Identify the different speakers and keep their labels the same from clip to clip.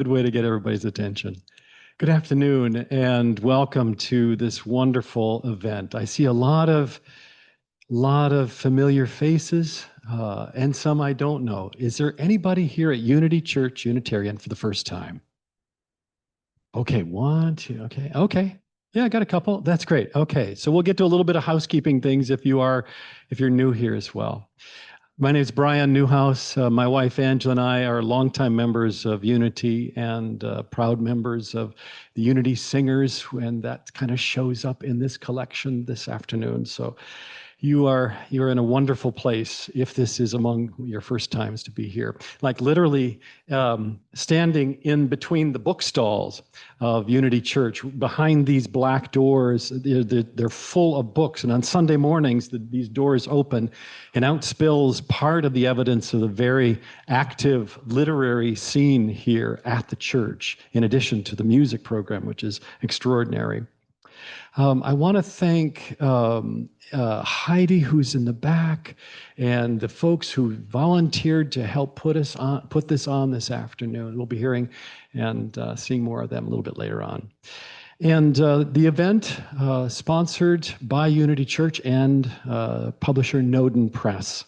Speaker 1: Good way to get everybody's attention. Good afternoon and welcome to this wonderful event. I see a lot of familiar faces and some I don't know. Is there anybody here at Unity Church-Unitarian for the first time? Okay, one, two, okay. Yeah, I got a couple. That's great. Okay, so we'll get to a little bit of housekeeping things if you're new here as well. My name is Brian Newhouse. My wife Angela and I are longtime members of Unity and proud members of the Unity Singers, and that kind of shows up in this collection this afternoon. So you're in a wonderful place if this is among your first times to be here. Like literally standing in between the bookstalls of Unity Church, behind these black doors, they're full of books. And on Sunday mornings, these doors open and out spills part of the evidence of the very active literary scene here at the church, in addition to the music program, which is extraordinary. I want to thank Heidi, who's in the back, and the folks who volunteered to help put this on this afternoon. We'll be hearing and seeing more of them a little bit later on. And the event sponsored by Unity Church and publisher Noden Press.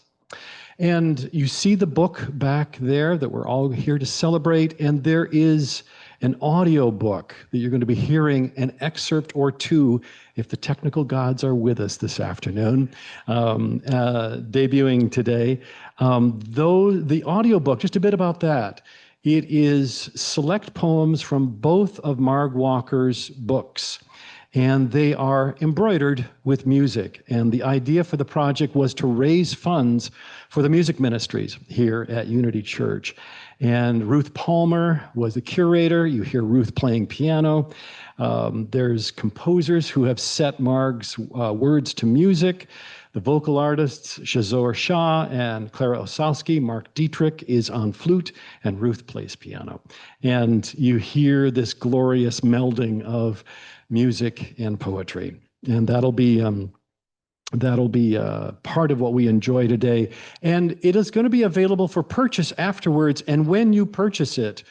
Speaker 1: And you see the book back there that we're all here to celebrate, and there is an audio book that you're going to be hearing an excerpt or two if the technical gods are with us this afternoon, debuting today. Though the audio book, just a bit about that, it is select poems from both of Marg Walker's books, and they are embroidered with music. And the idea for the project was to raise funds for the music ministries here at Unity Church. And Ruth Palmer was the curator. You hear Ruth playing piano. There's composers who have set Marg's words to music. The vocal artists, Shazor Shah and Clara Osowski. Mark Dietrich is on flute, and Ruth plays piano. And you hear this glorious melding of music and poetry. And that'll be part of what we enjoy today. And it is going to be available for purchase afterwards. And when you purchase it,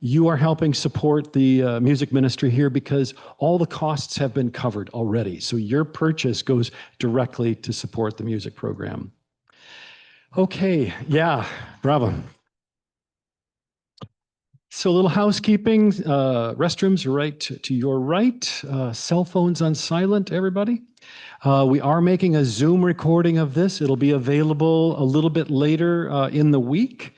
Speaker 1: you are helping support the music ministry here because all the costs have been covered already. So your purchase goes directly to support the music program. Okay, yeah, bravo. So a little housekeeping, restrooms are right to your right, cell phones on silent, everybody. We are making a Zoom recording of this. It'll be available a little bit later in the week.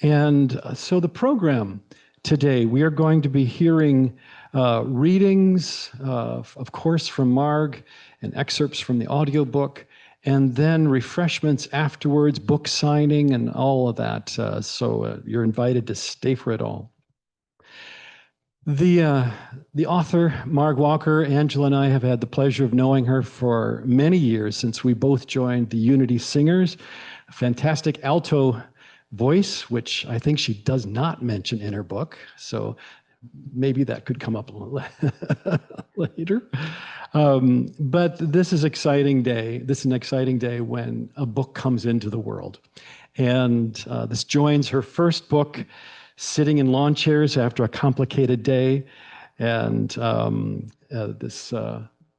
Speaker 1: And so the program today, we are going to be hearing readings, of course, from Marg and excerpts from the audiobook, and then refreshments afterwards, book signing and all of that. So you're invited to stay for it all. The author, Marg Walker, Angela and I have had the pleasure of knowing her for many years since we both joined the Unity Singers. A fantastic alto voice, which I think she does not mention in her book. So maybe that could come up a little later. But this is an exciting day. This is an exciting day when a book comes into the world. And this joins her first book, Sitting in Lawn Chairs After a Complicated Day. And this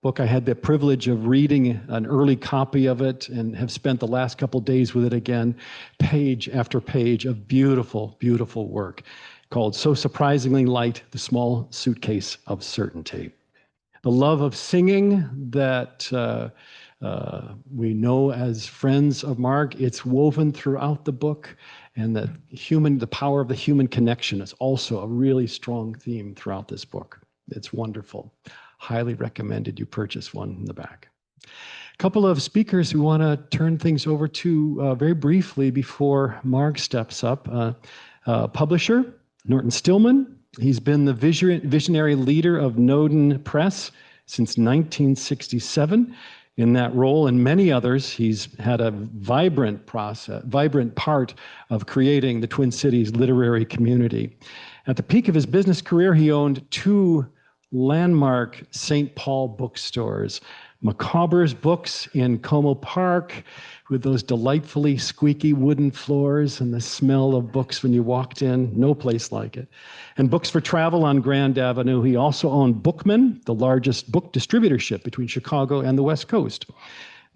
Speaker 1: book, I had the privilege of reading an early copy of it and have spent the last couple days with it again, page after page of beautiful, beautiful work called So Surprisingly Light, The Small Suitcase of Certainty. The love of singing that we know as friends of Marg, it's woven throughout the book, and the power of the human connection is also a really strong theme throughout this book. It's wonderful. Highly recommended you purchase one in the back. A couple of speakers we want to turn things over to very briefly before Marg steps up. Publisher, Norton Stillman. He's been the visionary leader of Noden Press since 1967. In that role and many others, he's had a vibrant part of creating the Twin Cities literary community. At the peak of his business career, he owned 2 landmark St. Paul bookstores. Macabre's Books in Como Park, with those delightfully squeaky wooden floors and the smell of books when you walked in. No place like it. And Books for Travel on Grand Avenue. He also owned Bookman, the largest book distributorship between Chicago and the West Coast.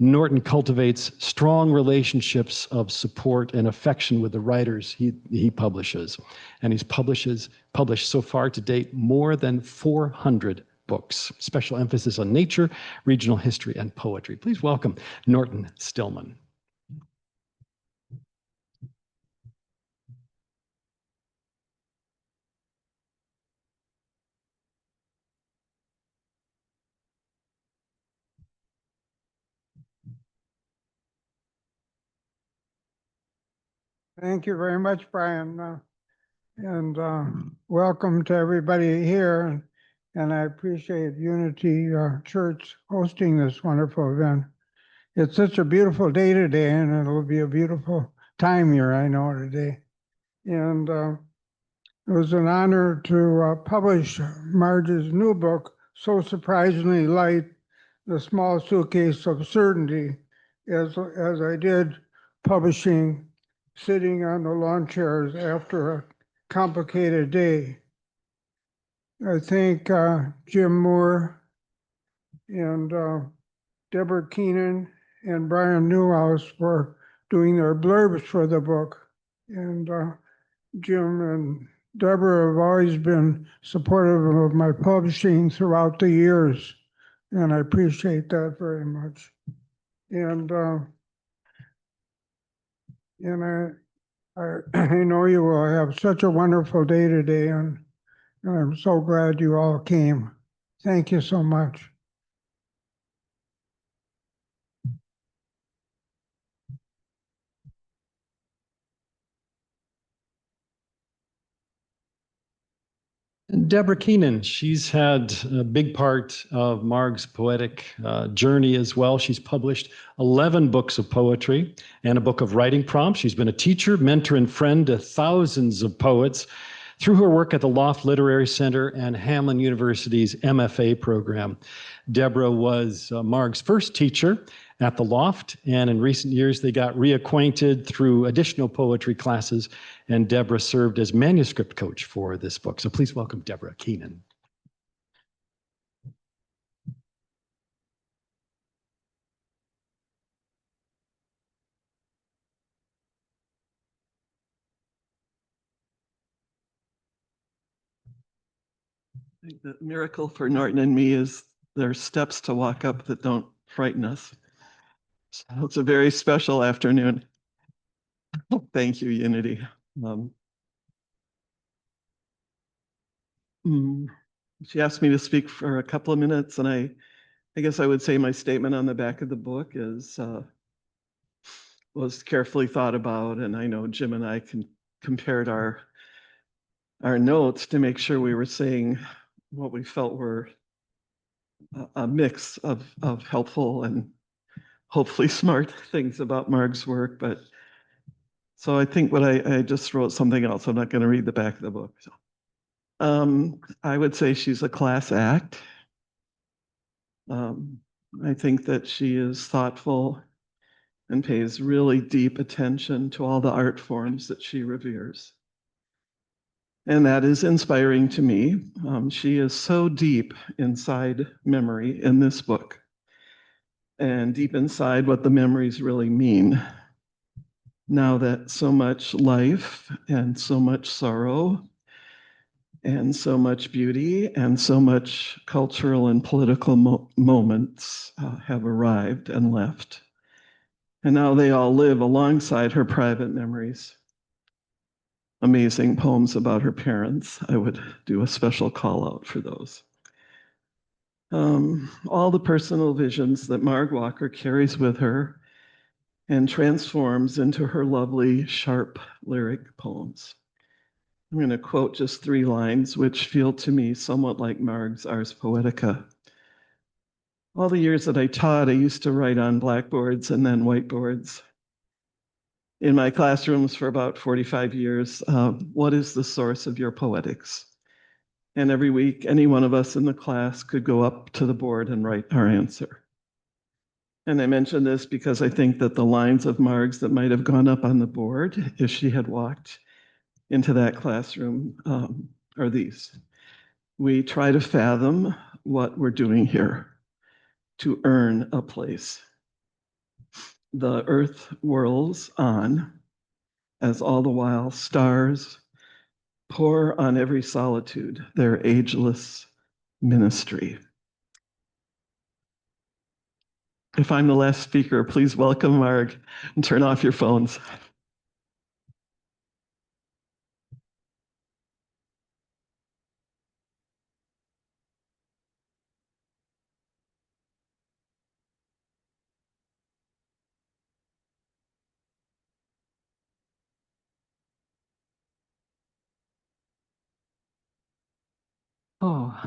Speaker 1: Norton cultivates strong relationships of support and affection with the writers he publishes. And he's published so far to date more than 400 books. Special emphasis on nature, regional history, and poetry. Please welcome Norton Stillman.
Speaker 2: Thank you very much, Brian. And welcome to everybody here. And I appreciate Unity Church hosting this wonderful event. It's such a beautiful day today, and it'll be a beautiful time here, I know, today. And it was an honor to publish Marg's new book, So Surprisingly Light, The Small Suitcase of Certainty, as I did publishing sitting on the lawn chairs after a complicated day. I thank Jim Moore and Deborah Keenan and Brian Newhouse for doing their blurbs for the book. And Jim and Deborah have always been supportive of my publishing throughout the years, and I appreciate that very much. And I know you will have such a wonderful day today, and I'm so glad you all came. Thank you so much.
Speaker 1: And Deborah Keenan, she's had a big part of Marg's poetic journey as well. She's published 11 books of poetry and a book of writing prompts. She's been a teacher, mentor, and friend to thousands of poets through her work at the Loft Literary Center and Hamline University's MFA program. Deborah was Marg's first teacher at the Loft, and in recent years they got reacquainted through additional poetry classes, and Deborah served as manuscript coach for this book. So please welcome Deborah Keenan.
Speaker 3: The miracle for Norton and me is there are steps to walk up that don't frighten us. So it's a very special afternoon. Thank you, Unity. She asked me to speak for a couple of minutes, and I guess I would say my statement on the back of the book was carefully thought about, and I know Jim and I compared our notes to make sure we were saying what we felt were a mix of helpful and hopefully smart things about Marg's work. But so I think I just wrote something else. I'm not going to read the back of the book. So, I would say she's a class act. I think that she is thoughtful and pays really deep attention to all the art forms that she reveres. And that is inspiring to me. She is so deep inside memory in this book, and deep inside what the memories really mean. Now that so much life and so much sorrow and so much beauty and so much cultural and political moments have arrived and left. And now they all live alongside her private memories. Amazing poems about her parents. I would do a special call out for those. All the personal visions that Marg Walker carries with her and transforms into her lovely, sharp lyric poems. I'm going to quote just 3 lines, which feel to me somewhat like Marg's Ars Poetica. All the years that I taught, I used to write on blackboards and then whiteboards. In my classrooms for about 45 years, what is the source of your poetics? And every week, any one of us in the class could go up to the board and write our answer. And I mention this because I think that the lines of Marg's that might have gone up on the board if she had walked into that classroom are these. We try to fathom what we're doing here to earn a place. The earth whirls on as all the while stars pour on every solitude their ageless ministry. If I'm the last speaker, please welcome Marg and turn off your phones.
Speaker 4: Oh,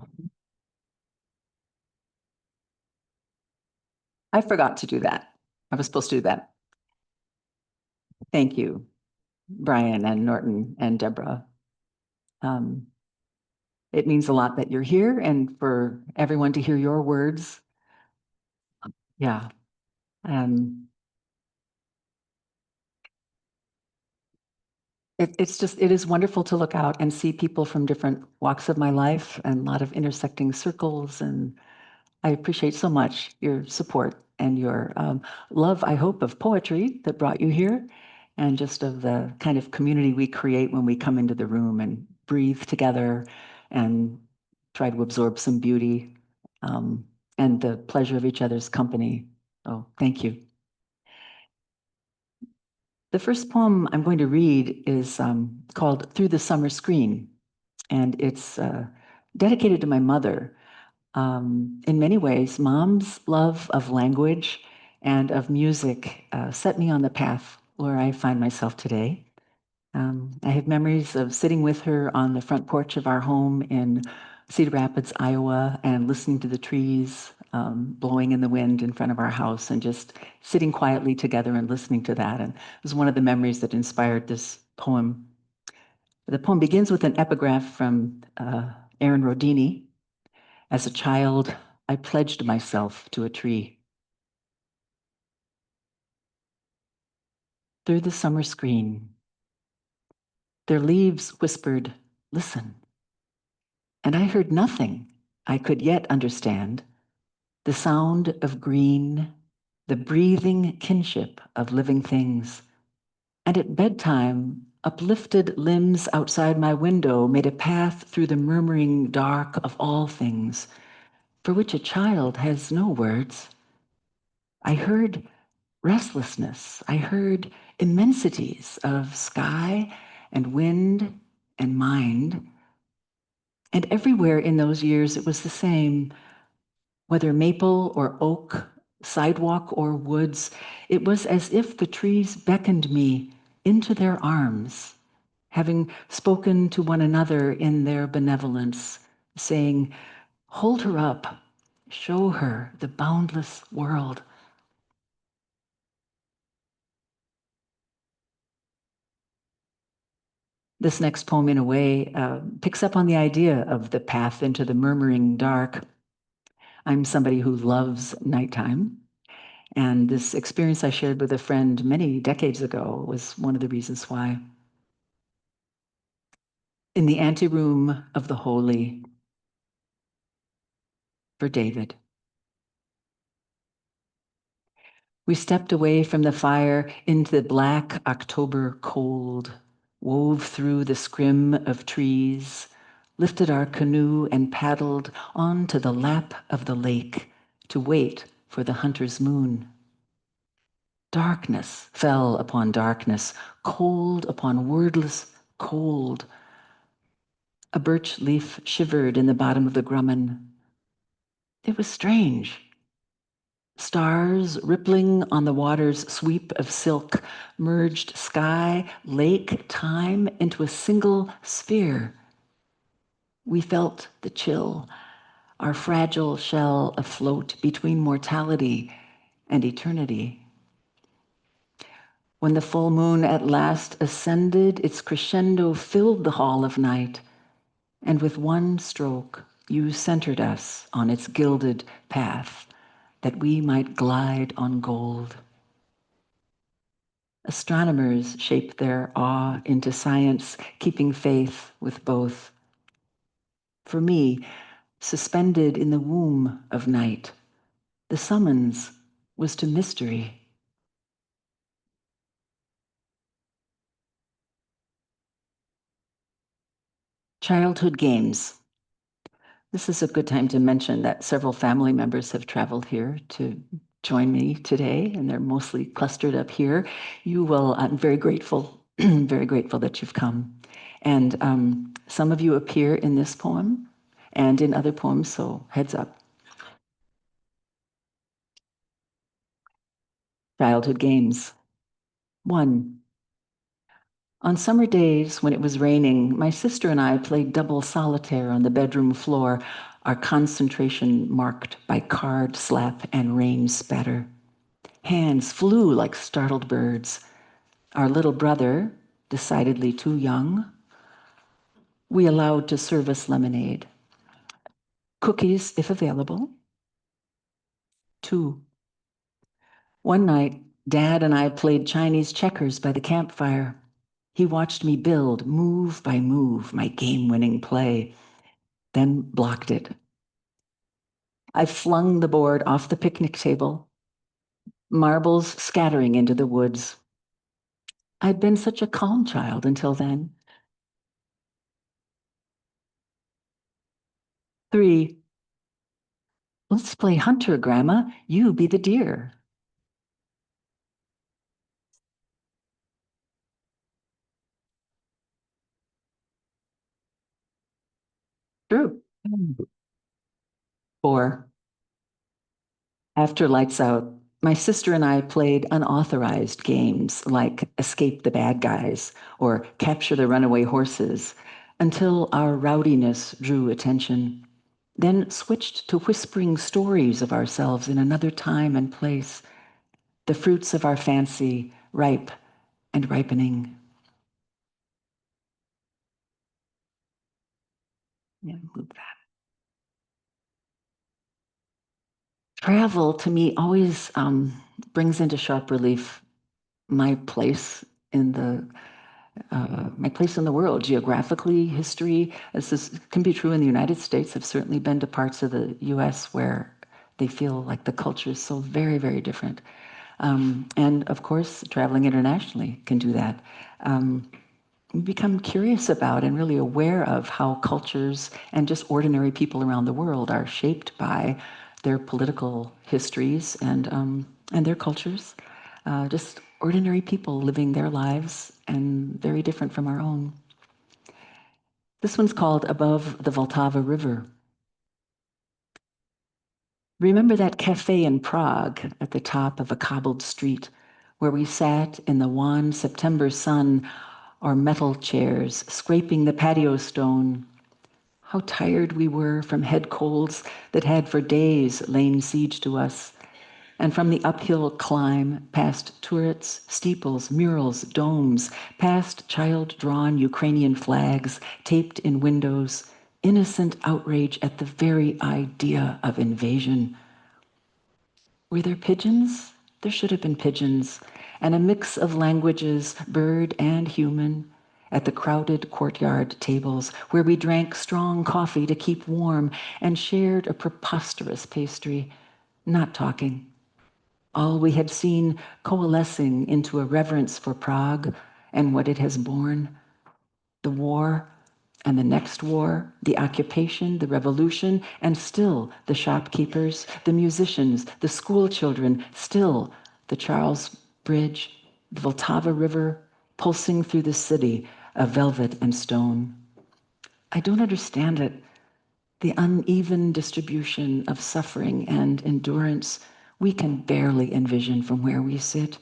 Speaker 4: I forgot to do that. I was supposed to do that. Thank you, Brian and Norton and Deborah. It means a lot that you're here and for everyone to hear your words. Yeah. It is wonderful to look out and see people from different walks of my life and a lot of intersecting circles. And I appreciate so much your support and your love, I hope, of poetry that brought you here and just of the kind of community we create when we come into the room and breathe together and try to absorb some beauty and the pleasure of each other's company. Oh, thank you. The first poem I'm going to read is called Through the Summer Screen, and it's dedicated to my mother. In many ways, Mom's love of language and of music set me on the path where I find myself today. I have memories of sitting with her on the front porch of our home in Cedar Rapids, Iowa, and listening to the trees blowing in the wind in front of our house and just sitting quietly together and listening to that. And it was one of the memories that inspired this poem. The poem begins with an epigraph from Aaron Rodini. As a child, I pledged myself to a tree. Through the summer screen, their leaves whispered, "Listen." And I heard nothing I could yet understand. The sound of green, the breathing kinship of living things. And at bedtime, uplifted limbs outside my window made a path through the murmuring dark of all things, for which a child has no words. I heard restlessness. I heard immensities of sky and wind and mind. And everywhere in those years, it was the same. Whether maple or oak, sidewalk or woods, it was as if the trees beckoned me into their arms, having spoken to one another in their benevolence, saying, "Hold her up, show her the boundless world." This next poem, in a way, picks up on the idea of the path into the murmuring dark. I'm somebody who loves nighttime. And this experience I shared with a friend many decades ago was one of the reasons why. In the anteroom of the holy, for David. We stepped away from the fire into the black October cold, wove through the scrim of trees, lifted our canoe and paddled onto the lap of the lake to wait for the hunter's moon. Darkness fell upon darkness, cold upon wordless cold. A birch leaf shivered in the bottom of the grumman. It was strange. Stars rippling on the water's sweep of silk merged sky, lake, time into a single sphere. We felt the chill, our fragile shell afloat between mortality and eternity. When the full moon at last ascended, its crescendo filled the hall of night. and with one stroke you centered us on its gilded path, that we might glide on gold. Astronomers shape their awe into science, keeping faith with both. For me, suspended in the womb of night, the summons was to mystery. Childhood games. This is a good time to mention that several family members have traveled here to join me today, and they're mostly clustered up here. I'm very grateful, very grateful that you've come. And some of you appear in this poem and in other poems, so heads up. Childhood games. 1. On summer days when it was raining, my sister and I played double solitaire on the bedroom floor, our concentration marked by card slap and rain spatter. Hands flew like startled birds. Our little brother, decidedly too young, we allowed to serve us lemonade. Cookies, if available. 2. One night, Dad and I played Chinese checkers by the campfire. He watched me build, move by move, my game-winning play, then blocked it. I flung the board off the picnic table, marbles scattering into the woods. I'd been such a calm child until then. 3. Let's play hunter, Grandma. You be the deer. True. 4. After lights out, my sister and I played unauthorized games like Escape the Bad Guys or Capture the Runaway Horses until our rowdiness drew attention, then switched to whispering stories of ourselves in another time and place, the fruits of our fancy ripe and ripening. Yeah, move that. Travel to me always brings into sharp relief my place in the world, geographically, history. This can be true in the United States. I've certainly been to parts of the U.S. where they feel like the culture is so very, very different. And of course, traveling internationally can do that. Become curious about and really aware of how cultures and just ordinary people around the world are shaped by their political histories and their cultures. Just ordinary people living their lives and very different from our own. This one's called Above the Vltava River. Remember that cafe in Prague at the top of a cobbled street where we sat in the wan September sun, our metal chairs scraping the patio stone? How tired we were from head colds that had for days lain siege to us, and from the uphill climb past turrets, steeples, murals, domes, past child-drawn Ukrainian flags taped in windows, innocent outrage at the very idea of invasion. Were there pigeons? There should have been pigeons, and a mix of languages, bird and human, at the crowded courtyard tables where we drank strong coffee to keep warm and shared a preposterous pastry, not talking. All we had seen coalescing into a reverence for Prague and what it has borne. The war and the next war, the occupation, the revolution, and still the shopkeepers, the musicians, the school children, still the Charles Bridge, the Vltava River, pulsing through the city of velvet and stone. I don't understand it. The uneven distribution of suffering and endurance we can barely envision from where we sit,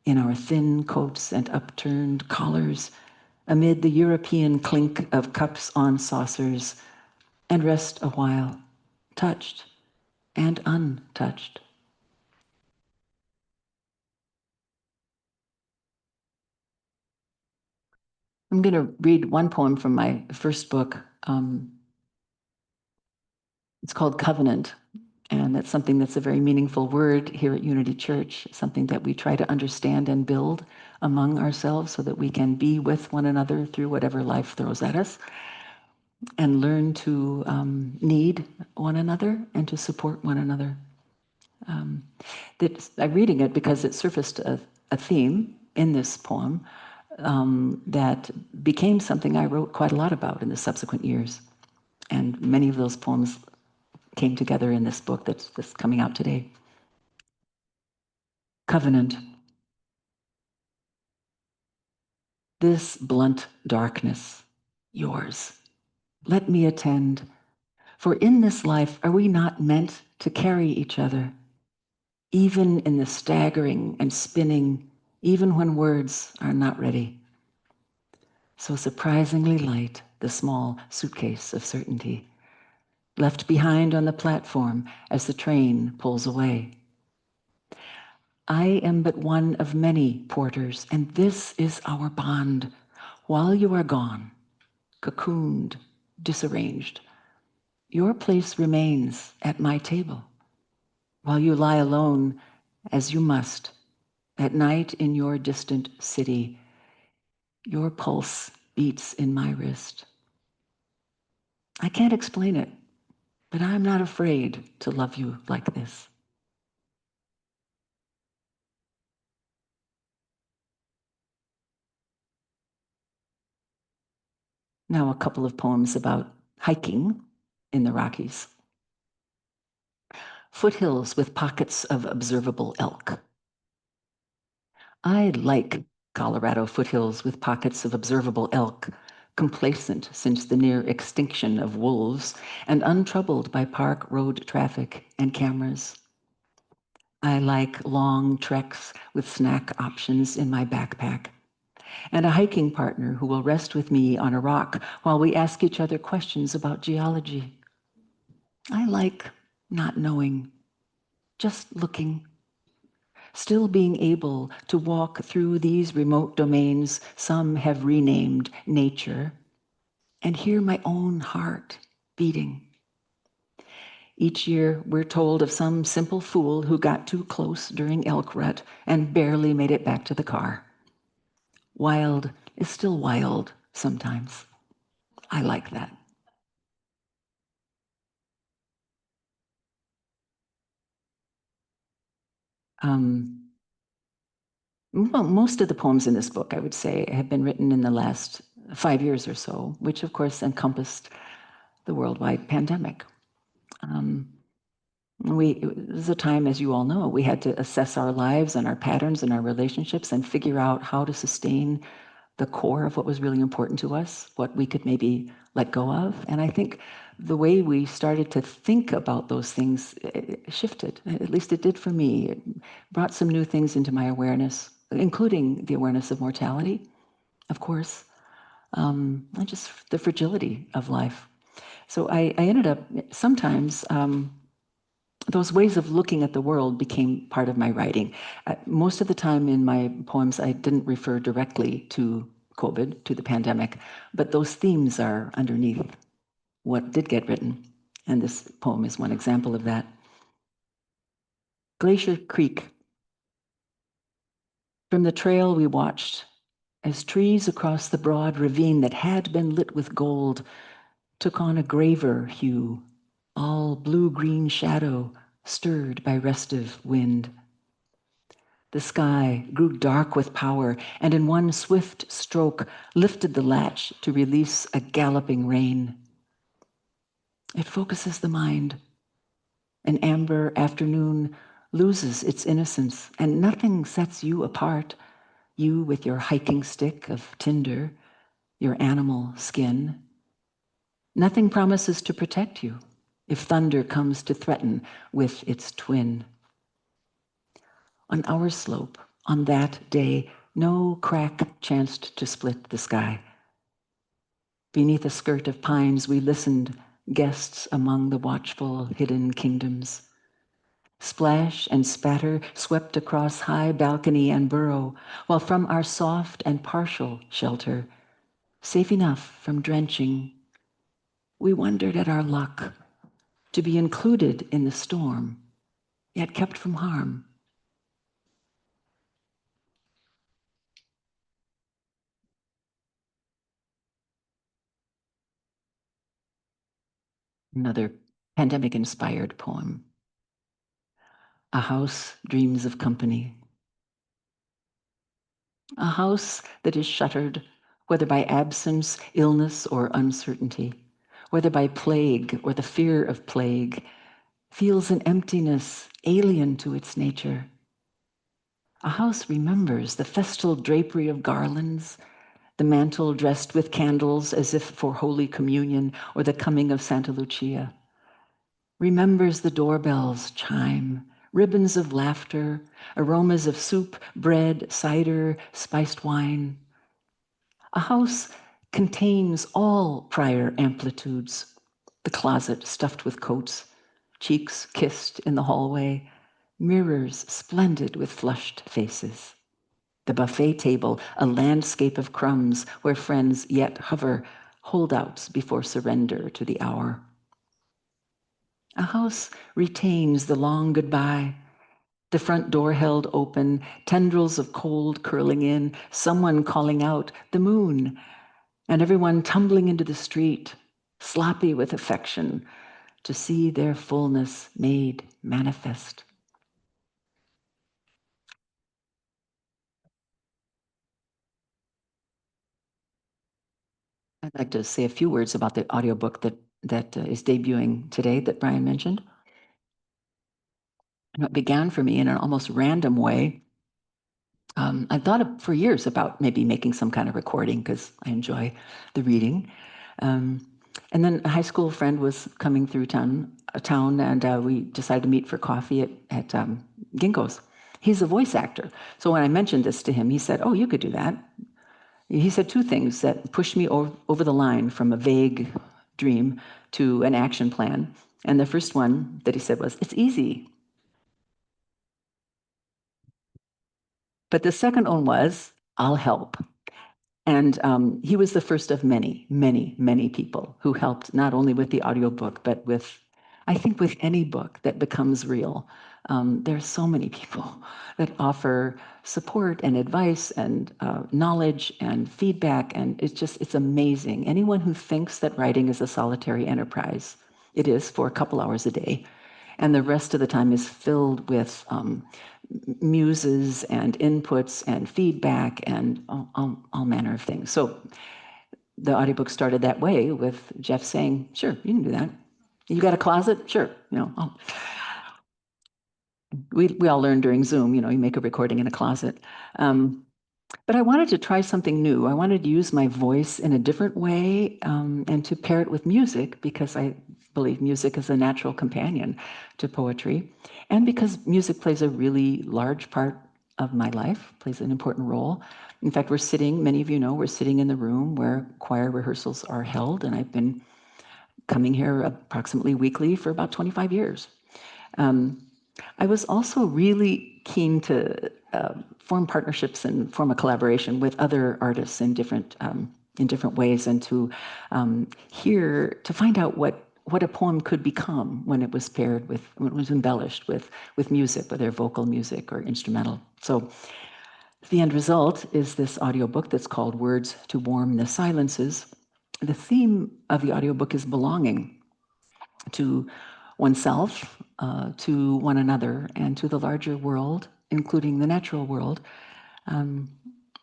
Speaker 4: in our thin coats and upturned collars, amid the European clink of cups on saucers, and rest a while, touched and untouched. I'm going to read one poem from my first book, It's called covenant. And that's something that's a very meaningful word here at Unity Church, something that we try to understand and build among ourselves so that we can be with one another through whatever life throws at us, and learn to need one another and to support one another. I'm reading it because it surfaced a theme in this poem that became something I wrote quite a lot about in the subsequent years. And many of those poems came together in this book that's coming out today. Covenant. This blunt darkness, yours, let me attend. For in this life, are we not meant to carry each other? Even in the staggering and spinning, even when words are not ready. So surprisingly light, the small suitcase of certainty, left behind on the platform as the train pulls away. I am but one of many porters, and this is our bond. While you are gone, cocooned, disarranged, your place remains at my table. While you lie alone, as you must, at night in your distant city, your pulse beats in my wrist. I can't explain it, but I'm not afraid to love you like this. Now a couple of poems about hiking in the Rockies. Foothills with pockets of observable elk. I like Colorado foothills with pockets of observable elk, complacent since the near extinction of wolves and untroubled by park road traffic and cameras. I like long treks with snack options in my backpack, and a hiking partner who will rest with me on a rock while we ask each other questions about geology. I like not knowing, just looking, still being able to walk through these remote domains some have renamed nature, and hear my own heart beating. Each year, we're told of some simple fool who got too close during elk rut and barely made it back to the car. Wild is still wild sometimes. I like that. Well, most of the poems in this book, I would say, have been written in the last 5 years or so, which of course encompassed the worldwide pandemic. It was a time, as you all know, we had to assess our lives and our patterns and our relationships and figure out how to sustain the core of what was really important to us, what we could maybe let go of. And I think the way we started to think about those things shifted, at least it did for me. It brought some new things into my awareness, including the awareness of mortality, of course, and just the fragility of life. So I ended up sometimes, those ways of looking at the world became part of my writing. Most of the time in my poems, I didn't refer directly to COVID, to the pandemic, but those themes are underneath what did get written. And this poem is one example of that. Glacier Creek. From the trail we watched as trees across the broad ravine that had been lit with gold took on a graver hue, all blue-green shadow stirred by restive wind. The sky grew dark with power, and in one swift stroke lifted the latch to release a galloping rain. It focuses the mind. An amber afternoon loses its innocence, and nothing sets you apart, you with your hiking stick of tinder, your animal skin. Nothing promises to protect you if thunder comes to threaten with its twin. On our slope, on that day, no crack chanced to split the sky. Beneath a skirt of pines, we listened, guests among the watchful, hidden kingdoms. Splash and spatter swept across high balcony and burrow, while from our soft and partial shelter, safe enough from drenching, We wondered at our luck to be included in the storm, yet kept from harm. Another pandemic-inspired poem. A house dreams of company. A house that is shuttered, whether by absence, illness, or uncertainty, whether by plague or the fear of plague, feels an emptiness alien to its nature. A house remembers the festal drapery of garlands, the mantle dressed with candles as if for Holy Communion or the coming of Santa Lucia. Remembers the doorbell's chime, ribbons of laughter, aromas of soup, bread, cider, spiced wine. A house contains all prior amplitudes. The closet stuffed with coats, cheeks kissed in the hallway, mirrors splendid with flushed faces. The buffet table, a landscape of crumbs where friends yet hover, holdouts before surrender to the hour. A house retains the long goodbye, the front door held open, tendrils of cold curling in, someone calling out, "The moon," and everyone tumbling into the street, sloppy with affection, to see their fullness made manifest. I'd like to say a few words about the audiobook that is debuting today that Brian mentioned. And it began for me in an almost random way. I thought for years about maybe making some kind of recording because I enjoy the reading. And then a high school friend was coming through town and we decided to meet for coffee at Ginkgo's. He's a voice actor. So when I mentioned this to him, he said, "Oh, you could do that." He said two things that pushed me over the line from a vague dream to an action plan. And the first one that he said was, "It's easy." But the second one was, "I'll help." And he was the first of many, many, many people who helped not only with the audiobook, but with, I think, with any book that becomes real. There are so many people that offer support and advice and knowledge and feedback, and it's amazing. Anyone who thinks that writing is a solitary enterprise, it is for a couple hours a day, and the rest of the time is filled with muses and inputs and feedback and all manner of things. So the audiobook started that way with Jeff saying, "Sure, you can do that. You got a closet? Sure." We all learned during Zoom, you make a recording in a closet. But I wanted to try something new. I wanted to use my voice in a different way and to pair it with music because I believe music is a natural companion to poetry. And because music plays a really large part of my life, plays an important role. In fact, many of you know, we're sitting in the room where choir rehearsals are held, and I've been coming here approximately weekly for about 25 years. I was also really keen to form partnerships and form a collaboration with other artists in different ways, and to find out what a poem could become when it was embellished with music, whether vocal music or instrumental. So the end result is this audiobook that's called Words to Warm the Silences. The theme of the audiobook is belonging to oneself, to one another, and to the larger world, including the natural world.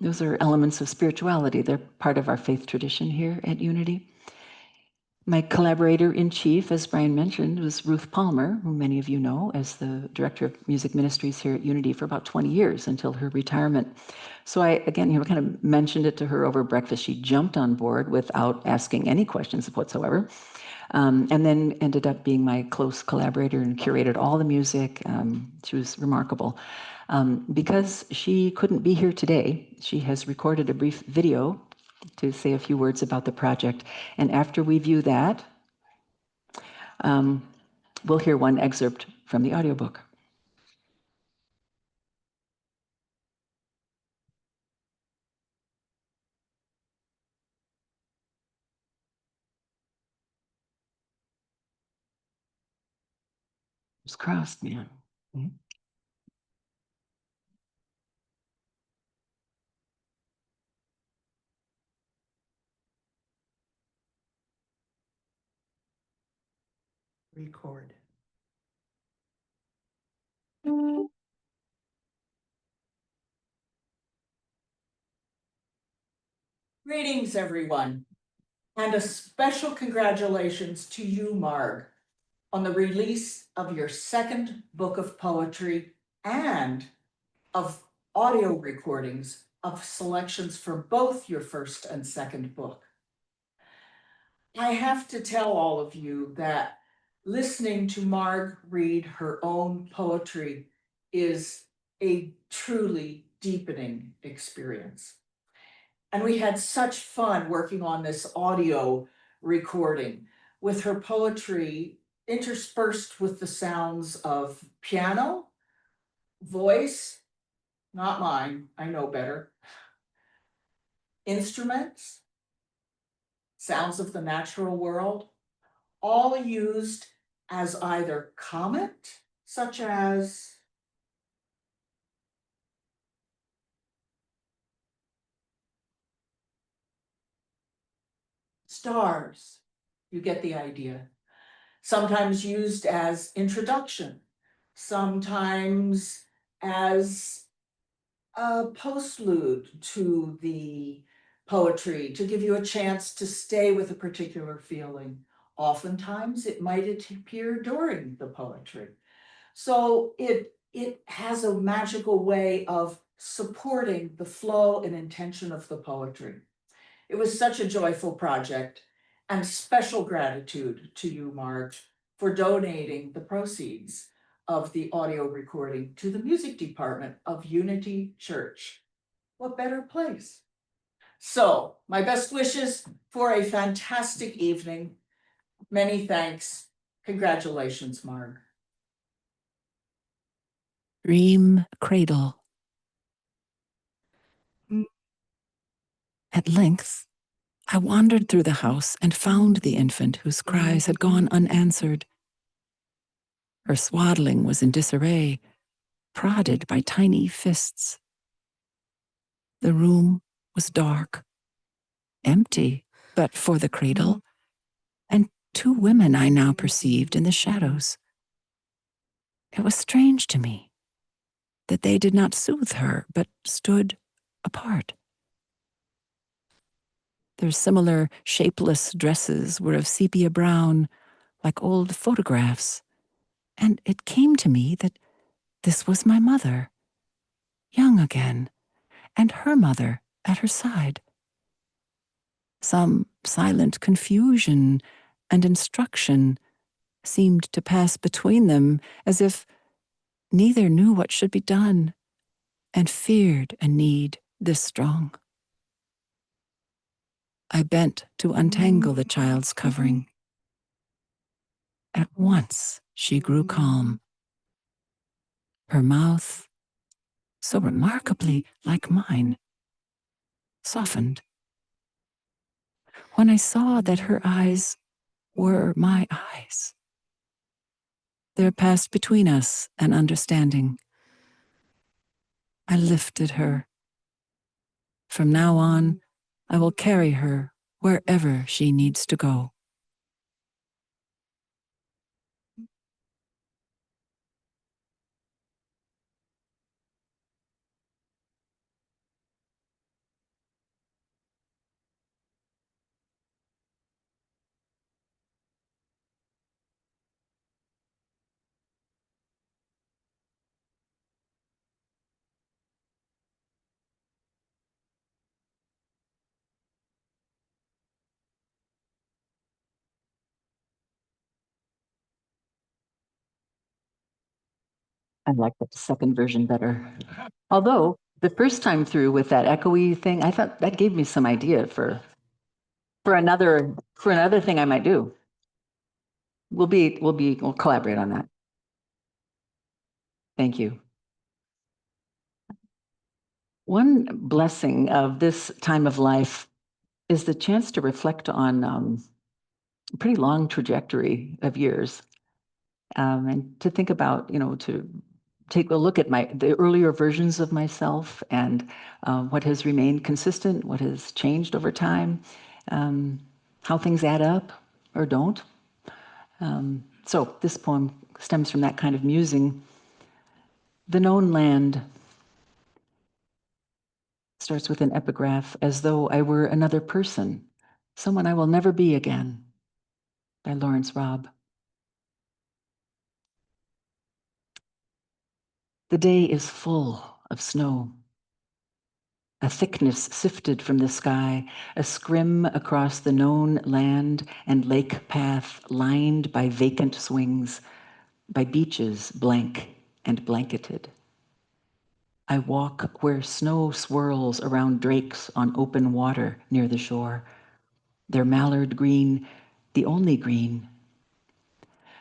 Speaker 4: Those are elements of spirituality. They're part of our faith tradition here at Unity. My collaborator in chief, as Brian mentioned, was Ruth Palmer, who many of you know as the Director of Music Ministries here at Unity for about 20 years until her retirement. So I, again, kind of mentioned it to her over breakfast. She jumped on board without asking any questions whatsoever. And then ended up being my close collaborator and curated all the music. She was remarkable. Because she couldn't be here today, she has recorded a brief video to say a few words about the project. And after we view that, we'll hear one excerpt from the audiobook. It's crossed, man. Mhm.
Speaker 5: Record. Greetings, everyone, and a special congratulations to you, Marg, on the release of your second book of poetry and of audio recordings of selections for both your first and second book. I have to tell all of you that listening to Marg read her own poetry is a truly deepening experience. And we had such fun working on this audio recording with her poetry interspersed with the sounds of piano, voice, not mine, I know better, instruments, sounds of the natural world, all used as either comment, such as stars. You get the idea. Sometimes used as introduction, sometimes as a postlude to the poetry to give you a chance to stay with a particular feeling. Oftentimes it might appear during the poetry. So it has a magical way of supporting the flow and intention of the poetry. It was such a joyful project, and special gratitude to you, Marg, for donating the proceeds of the audio recording to the music department of Unity Church. What better place? So, my best wishes for a fantastic evening. Many thanks. Congratulations, Marg.
Speaker 6: Dream cradle. At length, I wandered through the house and found the infant whose cries had gone unanswered. Her swaddling was in disarray, prodded by tiny fists. The room was dark, empty but for the cradle, and two women I now perceived in the shadows. It was strange to me that they did not soothe her, but stood apart. Their similar shapeless dresses were of sepia brown, like old photographs, and it came to me that this was my mother, young again, and her mother at her side. Some silent confusion and instruction seemed to pass between them, as if neither knew what should be done and feared a need this strong. I bent to untangle the child's covering. At once she grew calm. Her mouth, so remarkably like mine, softened. When I saw that her eyes were my eyes, there passed between us an understanding. I lifted her. From now on, I will carry her wherever she needs to go.
Speaker 4: I like the second version better. Although the first time through with that echoey thing, I thought that gave me some idea for another thing I might do. We'll collaborate on that. Thank you. One blessing of this time of life is the chance to reflect on a pretty long trajectory of years. and to think about, to take a look at the earlier versions of myself and what has remained consistent, what has changed over time, how things add up or don't. So this poem stems from that kind of musing. The known land starts with an epigraph, as though I were another person, someone I will never be again, by Lawrence Robb. The day is full of snow. A thickness sifted from the sky, a scrim across the known land and lake path lined by vacant swings, by beaches blank and blanketed. I walk where snow swirls around drakes on open water near the shore. Their mallard green, the only green.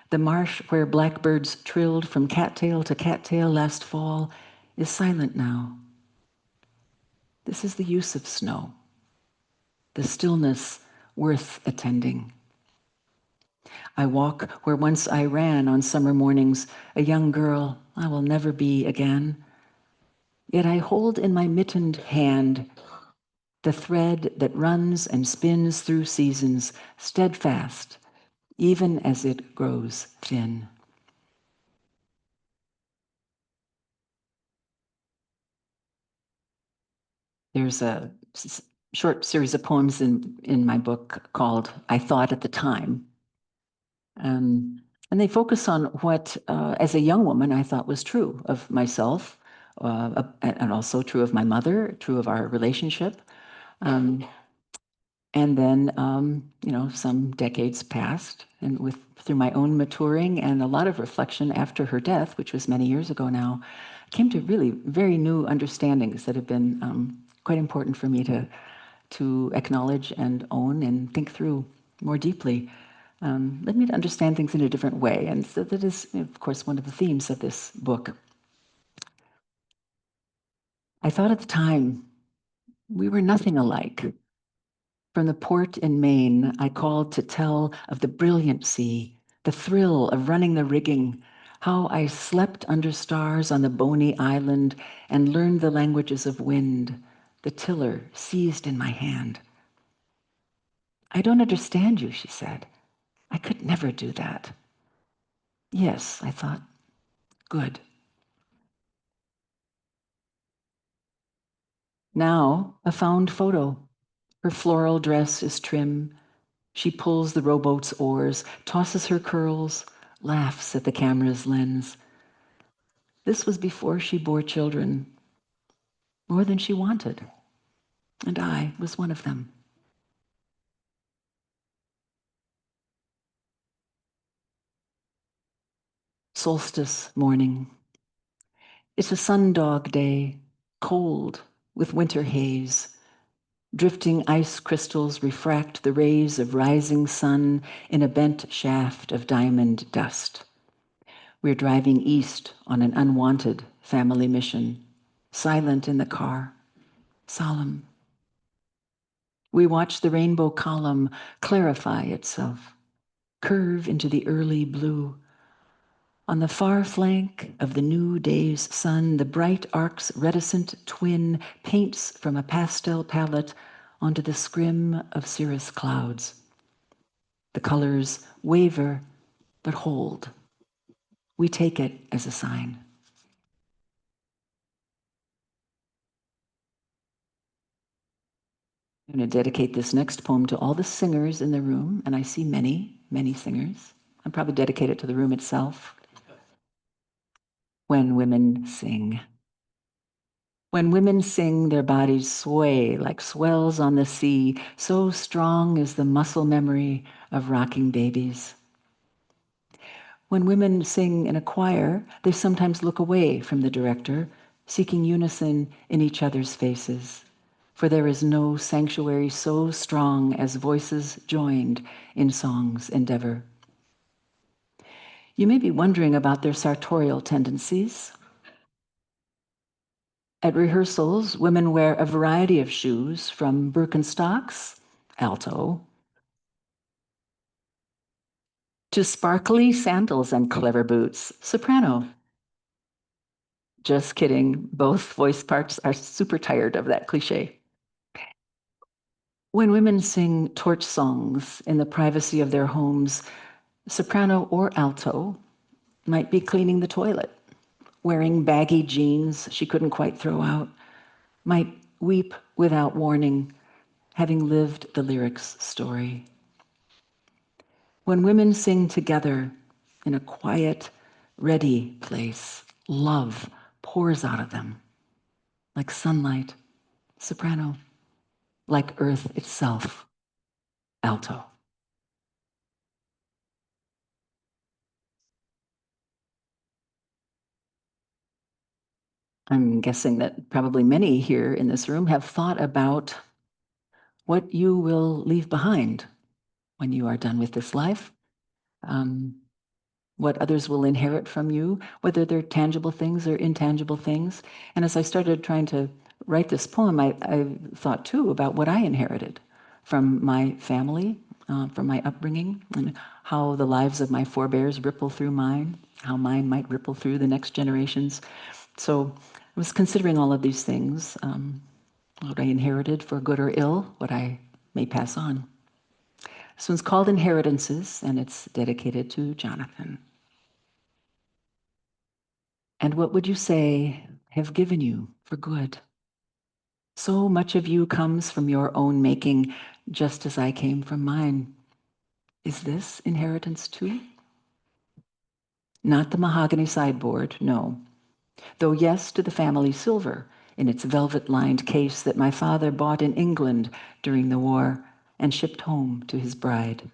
Speaker 4: The marsh where blackbirds trilled from cattail to cattail last fall is silent now. This is the use of snow, the stillness worth attending. I walk where once I ran on summer mornings, a young girl I will never be again. Yet I hold in my mittened hand the thread that runs and spins through seasons, steadfast, even as it grows thin. There's a short series of poems in my book called I Thought at the Time. And they focus on what, as a young woman, I thought was true of myself, and also true of my mother, true of our relationship. And then, some decades passed, and through my own maturing and a lot of reflection after her death, which was many years ago now, I came to really very new understandings that have been quite important for me to acknowledge and own and think through more deeply. Led me to understand things in a different way. And so that is, of course, one of the themes of this book. I thought at the time, we were nothing alike. From the port in Maine, I called to tell of the brilliant sea, the thrill of running the rigging, how I slept under stars on the bony island and learned the languages of wind, the tiller seized in my hand. I don't understand you, she said. I could never do that. Yes, I thought, good. Now, a found photo. Her floral dress is trim. She pulls the rowboat's oars, tosses her curls, laughs at the camera's lens. This was before she bore children, more than she wanted, and I was one of them. Solstice morning. It's a sundog day, cold, with winter haze. Drifting ice crystals refract the rays of rising sun in a bent shaft of diamond dust. We're driving east on an unwanted family mission, silent in the car, solemn. We watch the rainbow column clarify itself, curve into the early blue. On the far flank of the new day's sun, the bright arc's reticent twin paints from a pastel palette onto the scrim of cirrus clouds. The colors waver, but hold. We take it as a sign. I'm going to dedicate this next poem to all the singers in the room, and I see many, many singers. I'll probably dedicate it to the room itself. When women sing. When women sing, their bodies sway like swells on the sea, so strong is the muscle memory of rocking babies. When women sing in a choir, they sometimes look away from the director, seeking unison in each other's faces. For there is no sanctuary so strong as voices joined in song's endeavor. You may be wondering about their sartorial tendencies. At rehearsals, women wear a variety of shoes, from Birkenstocks, alto, to sparkly sandals and clever boots, soprano. Just kidding. Both voice parts are super tired of that cliche. When women sing torch songs in the privacy of their homes, soprano or alto might be cleaning the toilet, wearing baggy jeans she couldn't quite throw out, might weep without warning, having lived the lyrics' story. When women sing together in a quiet, ready place, love pours out of them, like sunlight, soprano, like earth itself, alto. I'm guessing that probably many here in this room have thought about what you will leave behind when you are done with this life, what others will inherit from you, whether they're tangible things or intangible things. And as I started trying to write this poem, I thought too about what I inherited from my family, from my upbringing, and how the lives of my forebears ripple through mine, how mine might ripple through the next generations. So I was considering all of these things, what I inherited for good or ill, what I may pass on. This one's called Inheritances, and it's dedicated to Jonathan. And what would you say have given you for good? So much of you comes from your own making, just as I came from mine. Is this inheritance too? Not the mahogany sideboard, no. Though yes to the family silver in its velvet-lined case that my father bought in England during the war and shipped home to his bride.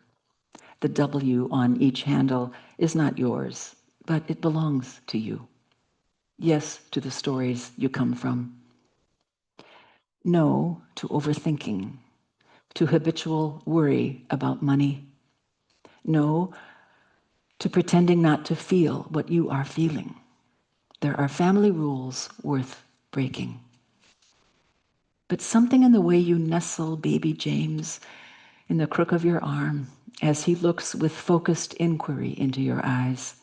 Speaker 4: The W on each handle is not yours, but it belongs to you. Yes to the stories you come from. No to overthinking, to habitual worry about money. No to pretending not to feel what you are feeling. There are family rules worth breaking. But something in the way you nestle baby James in the crook of your arm as he looks with focused inquiry into your eyes,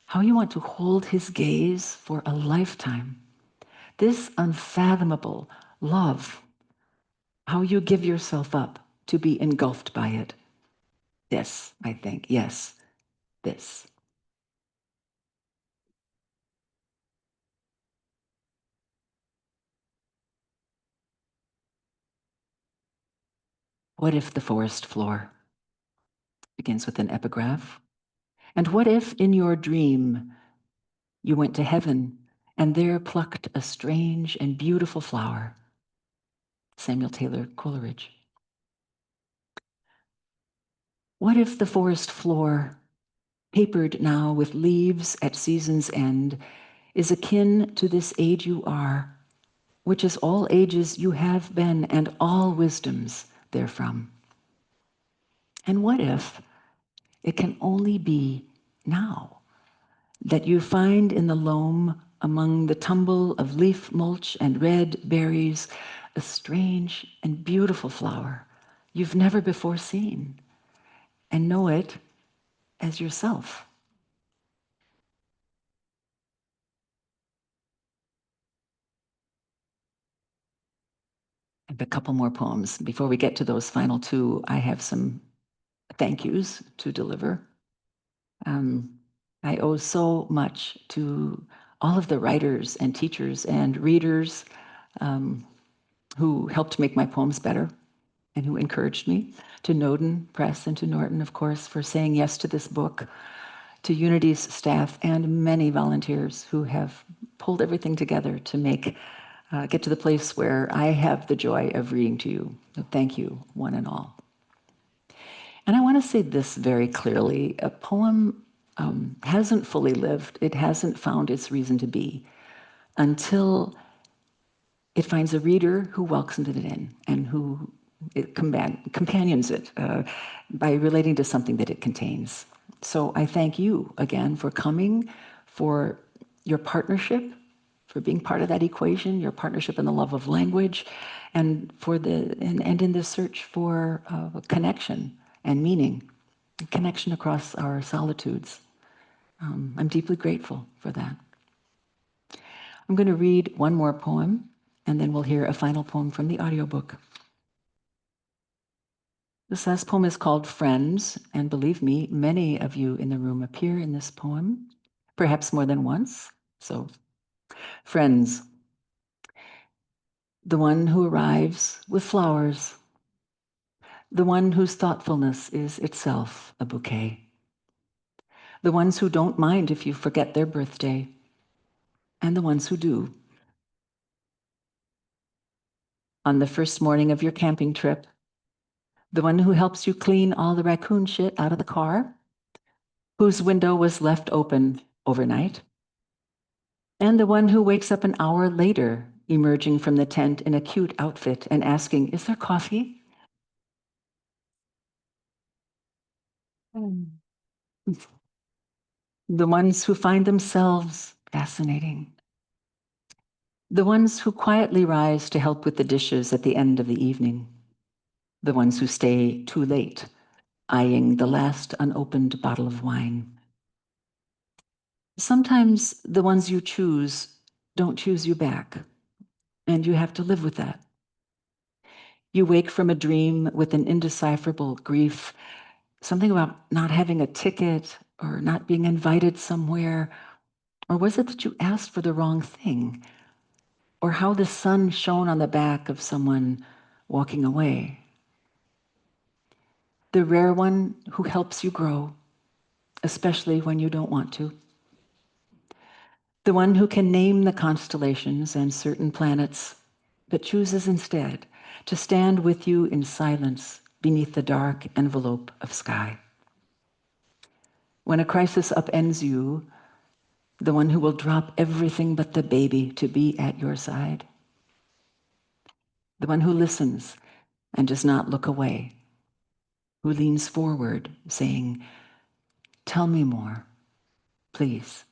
Speaker 4: how you want to hold his gaze for a lifetime, this unfathomable love, how you give yourself up to be engulfed by it. This, I think, yes, this. What if the forest floor begins with an epigraph? And what if in your dream you went to heaven and there plucked a strange and beautiful flower? Samuel Taylor Coleridge. What if the forest floor, papered now with leaves at season's end, is akin to this age you are, which is all ages you have been and all wisdoms therefrom? And what if it can only be now that you find in the loam among the tumble of leaf mulch and red berries a strange and beautiful flower you've never before seen and know it as yourself? I have a couple more poems. Before we get to those final two, I have some thank yous to deliver. I owe so much to all of the writers and teachers and readers who helped make my poems better and who encouraged me, to Noden Press and to Norton, of course, for saying yes to this book, to Unity's staff and many volunteers who have pulled everything together to make get to the place where I have the joy of reading to you. So thank you, one and all. And I want to say this very clearly. A poem hasn't fully lived. It hasn't found its reason to be until it finds a reader who welcomes it in and who it companions it by relating to something that it contains. So I thank you again for coming, for your partnership, for being part of that equation, your partnership in the love of language, and for and in the search for connection and meaning connection across our solitudes. I'm deeply grateful for that. I'm going to read one more poem, and then we'll hear a final poem from the audiobook. This last poem is called Friends, and believe me, many of you in the room appear in this poem, perhaps more than once. So, friends, the one who arrives with flowers, the one whose thoughtfulness is itself a bouquet, the ones who don't mind if you forget their birthday, and the ones who do. On the first morning of your camping trip, the one who helps you clean all the raccoon shit out of the car, whose window was left open overnight, and the one who wakes up an hour later, emerging from the tent in a cute outfit and asking, "Is there coffee?" The ones who find themselves fascinating. The ones who quietly rise to help with the dishes at the end of the evening. The ones who stay too late, eyeing the last unopened bottle of wine. Sometimes the ones you choose don't choose you back, and you have to live with that. You wake from a dream with an indecipherable grief, something about not having a ticket or not being invited somewhere. Or was it that you asked for the wrong thing? Or how the sun shone on the back of someone walking away? The rare one who helps you grow, especially when you don't want to. The one who can name the constellations and certain planets, but chooses instead to stand with you in silence beneath the dark envelope of sky. When a crisis upends you, the one who will drop everything but the baby to be at your side. The one who listens and does not look away, who leans forward saying, "Tell me more, please."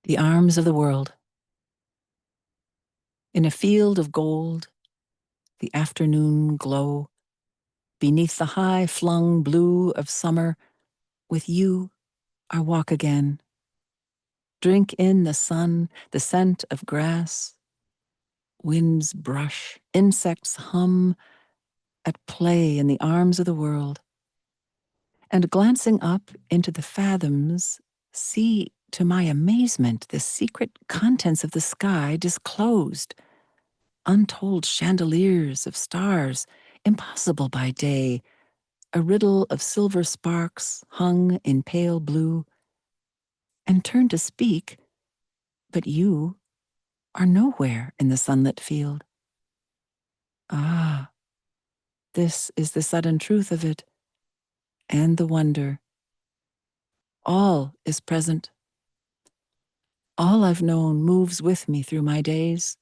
Speaker 4: The arms of the world. In a field of gold, the afternoon glow, beneath the high-flung blue of summer, with you I walk again. Drink in the sun, the scent of grass. Winds brush, insects hum, at play in the arms of the world. And glancing up into the fathoms, see, to my amazement, the secret contents of the sky disclosed. Untold chandeliers of stars, impossible by day, a riddle of silver sparks hung in pale blue. And turn to speak, but you are nowhere in the sunlit field. Ah, this is the sudden truth of it, and the wonder. All is present. All I've known moves with me through my days.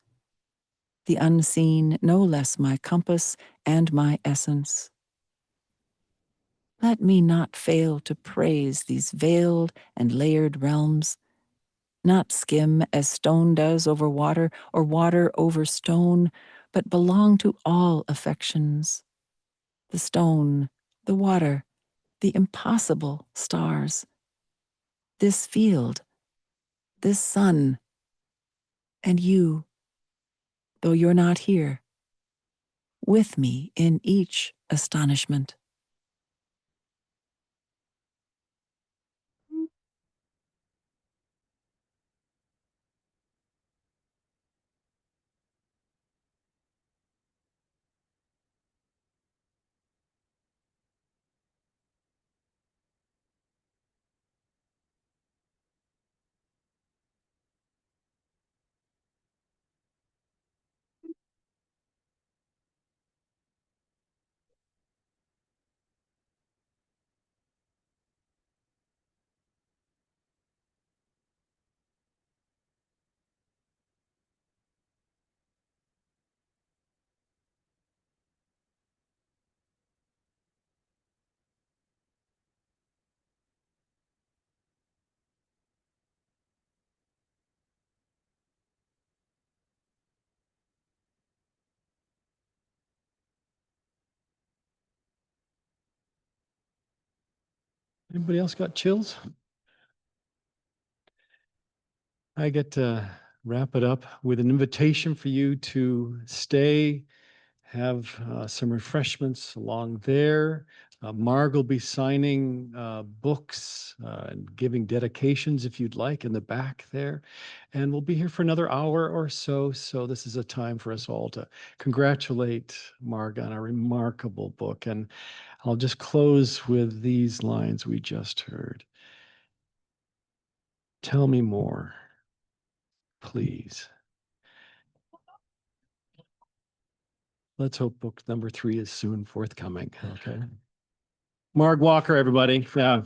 Speaker 4: The unseen no less my compass and my essence. Let me not fail to praise these veiled and layered realms, not skim as stone does over water or water over stone, but belong to all affections. The stone, the water,
Speaker 6: the impossible stars, this field, this sun, and you, though you're not here, with me in each astonishment.
Speaker 1: Anybody else got chills? I get to wrap it up with an invitation for you to stay, have some refreshments along there. Marg will be signing books and giving dedications if you'd like in the back there. And we'll be here for another hour or so. So this is a time for us all to congratulate Marg on a remarkable book. And I'll just close with these lines we just heard. Tell me more, please. Let's hope book number 3 is soon forthcoming. Okay. Marg Walker, everybody. Yeah.